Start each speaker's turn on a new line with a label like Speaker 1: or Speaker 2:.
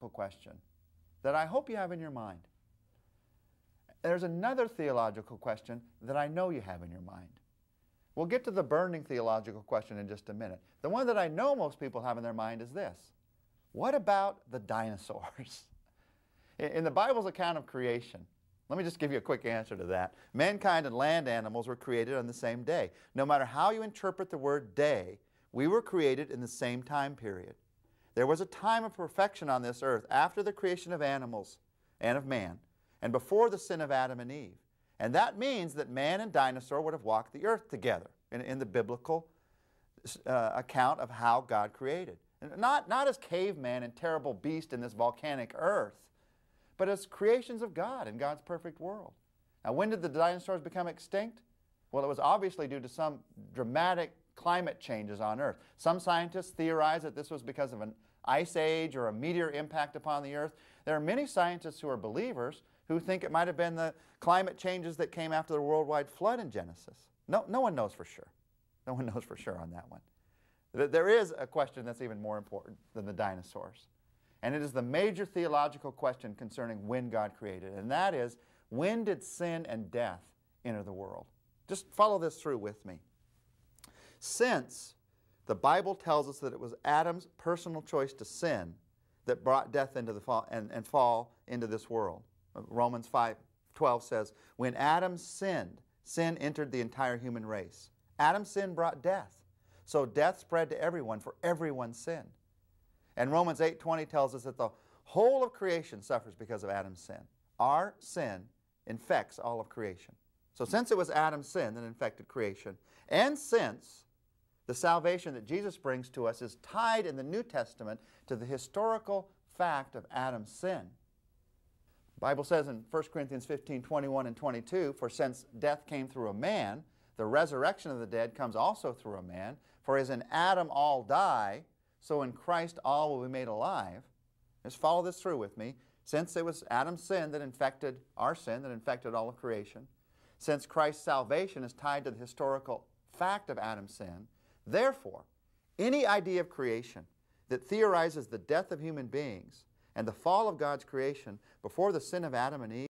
Speaker 1: theological question that I hope you have in your mind. There's another theological question that I know you have in your mind. We'll get to the burning theological question in just a minute. The one that I know most people have in their mind is this: what about the dinosaurs? In the Bible's account of creation, let me just give you a quick answer to that. Mankind and land animals were created on the same day. No matter how you interpret the word day, we were created in the same time period. There was a time of perfection on this earth after the creation of animals and of man, and before the sin of Adam and Eve. And that means that man and dinosaur would have walked the earth together in the biblical account of how God created. Not as caveman and terrible beast in this volcanic earth, but as creations of God in God's perfect world. Now, when did the dinosaurs become extinct? Well, it was obviously due to some dramatic climate changes on Earth. Some scientists theorize that this was because of an ice age or a meteor impact upon the Earth. There are many scientists who are believers who think it might have been the climate changes that came after the worldwide flood in Genesis. No one knows for sure. No one knows for sure on that one. There is a question that's even more important than the dinosaurs. And it is the major theological question concerning when God created. And that is, when did sin and death enter the world? Just follow this through with me. Since the Bible tells us that it was Adam's personal choice to sin that brought death into the fall and fall into this world. Romans 5:12 says, when Adam sinned, sin entered the entire human race. Adam's sin brought death. So death spread to everyone, for everyone sinned. And Romans 8:20 tells us that the whole of creation suffers because of Adam's sin. Our sin infects all of creation. So since it was Adam's sin that infected creation, and since the salvation that Jesus brings to us is tied in the New Testament to the historical fact of Adam's sin, the Bible says in 1 Corinthians 15:21 and 22, for since death came through a man, the resurrection of the dead comes also through a man. For as in Adam all die, so in Christ all will be made alive. Just follow this through with me. Since it was Adam's sin that infected our sin, that infected all of creation, since Christ's salvation is tied to the historical fact of Adam's sin, therefore, any idea of creation that theorizes the death of human beings and the fall of God's creation before the sin of Adam and Eve